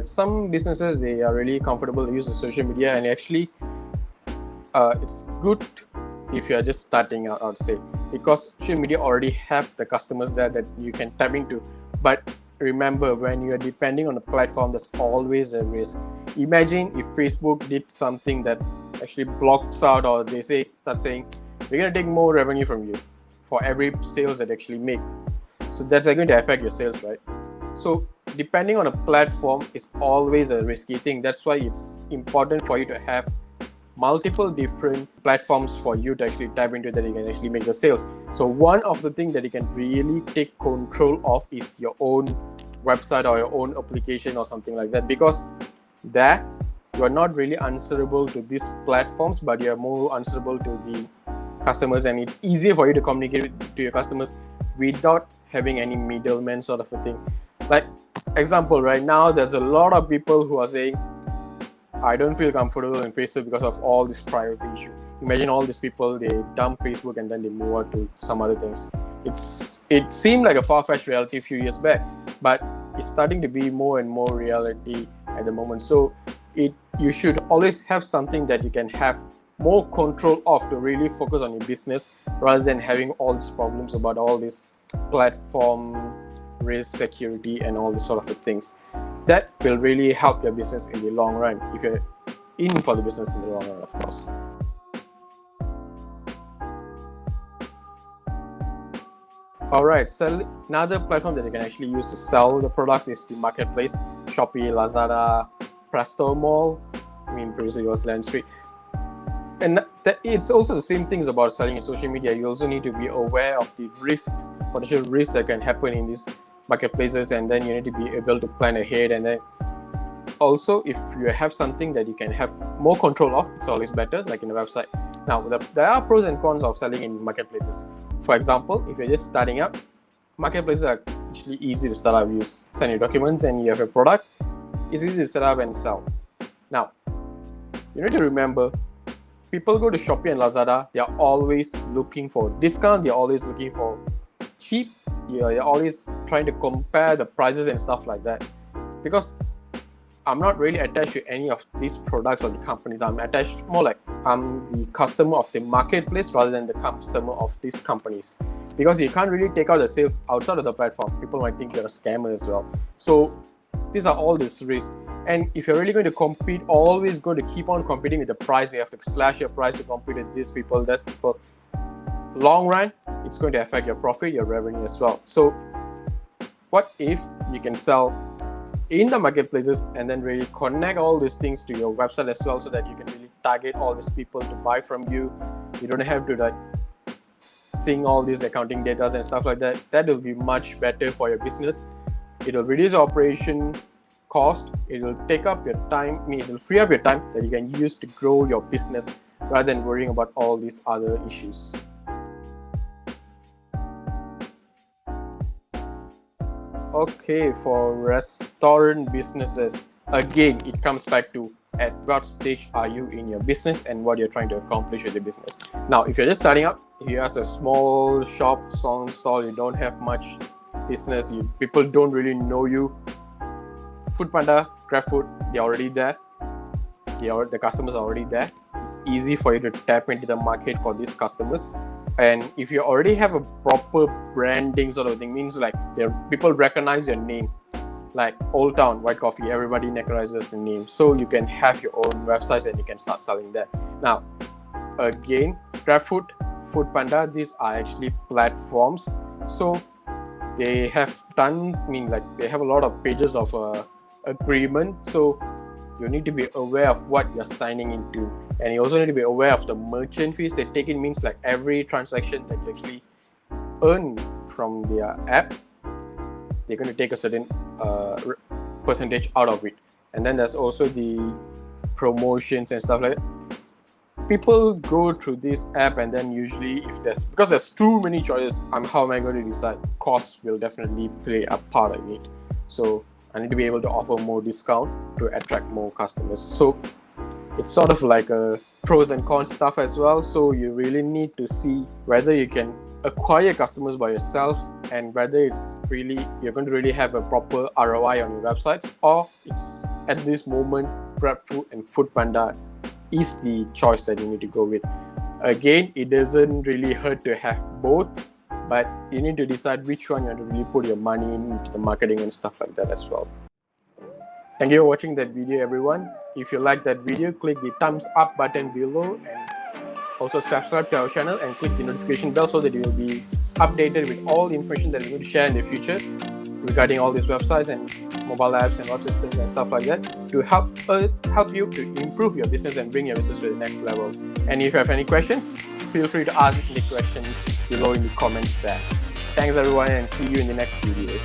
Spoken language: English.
that some businesses, they are really comfortable to use the social media, and actually it's good if you are just starting out, I would say, because social media already have the customers there that you can tap into. But remember, when you are depending on a platform, there's always a risk. Imagine if Facebook did something that actually blocks out, or they start saying, we're going to take more revenue from you for every sales that you actually make. So that's going to affect your sales, right? So depending on a platform is always a risky thing. That's why it's important for you to have multiple different platforms for you to actually tap into, that you can actually make the sales. So one of the things that you can really take control of is your own website or your own application or something like that, because there you are not really answerable to these platforms, but you are more answerable to the customers, and it's easier for you to communicate to your customers without having any middleman sort of a thing. Like example, right now there's a lot of people who are saying, I don't feel comfortable in Facebook because of all this privacy issue. Imagine all these people, they dump Facebook and then they move on to some other things. It seemed like a far-fetched reality a few years back, but it's starting to be more and more reality at the moment. So you should always have something that you can have more control of to really focus on your business, rather than having all these problems about all this platform risk, security, and all these sort of things. That will really help your business in the long run, if you're in for the business in the long run, of course. Alright, so another platform that you can actually use to sell the products is the marketplace. Shopee, Lazada, Presto Mall. Previously it was Land Street. And it's also the same things about selling in social media. You also need to be aware of the risks, potential risks that can happen in these marketplaces, and then you need to be able to plan ahead. And then also, if you have something that you can have more control of, it's always better, like in a website. Now, there are pros and cons of selling in marketplaces. For example, if you're just starting up, marketplaces are actually easy to start up. You send your documents and you have a product. It's easy to set up and sell. Now, you need to remember, people go to Shopee and Lazada, they are always looking for discount, they're always looking for cheap, you're always trying to compare the prices and stuff like that. Because I'm not really attached to any of these products or the companies. I'm attached more like I'm the customer of the marketplace rather than the customer of these companies. Because you can't really take out the sales outside of the platform. People might think you're a scammer as well. So these are all these risks. And if you're really going to compete, always going to keep on competing with the price. You have to slash your price to compete with these people, those people. Long run, it's going to affect your profit, your revenue as well. So what if you can sell in the marketplaces and then really connect all these things to your website as well, so that you can really target all these people to buy from you. You don't have to sync all these accounting data and stuff like that. That will be much better for your business. It will reduce your operation cost. It will take up your time. It will free up your time that you can use to grow your business, rather than worrying about all these other issues. Okay, for restaurant businesses, again, it comes back to at what stage are you in your business and what you're trying to accomplish with your business. Now, if you're just starting up, if you have a small shop, stall, you don't have much business, people don't really know you, Panda, Grabfood, they're already there. The customers are already there. It's easy for you to tap into the market for these customers. And if you already have a proper branding sort of thing, means like people recognize your name, like Old Town White Coffee, everybody recognizes the name. So you can have your own websites and you can start selling there. Now, again, Grabfood, Panda, these are actually platforms. So they have they have a lot of pages of agreement. So you need to be aware of what you're signing into, and you also need to be aware of the merchant fees they take in. Means like every transaction that you actually earn from their app, they're going to take a certain percentage out of it. And then there's also the promotions and stuff like that. People go through this app, and then usually because there's too many choices, how am I going to decide? Cost will definitely play a part in it. So I need to be able to offer more discount to attract more customers. So it's sort of like a pros and cons stuff as well. So you really need to see whether you can acquire customers by yourself, and whether you're going to really have a proper ROI on your websites, or it's at this moment, Grabfood and Panda is the choice that you need to go with. Again, it doesn't really hurt to have both, but you need to decide which one you want to really put your money into the marketing and stuff like that as well. Thank you for watching that video, everyone. If you like that video, click the thumbs up button below and also subscribe to our channel and click the notification bell so that you will be updated with all the information that we're going to share in the future regarding all these websites and mobile apps and web systems and stuff like that to help you to improve your business and bring your business to the next level. And if you have any questions, feel free to ask the questions below in the comments there. Thanks everyone, and see you in the next video.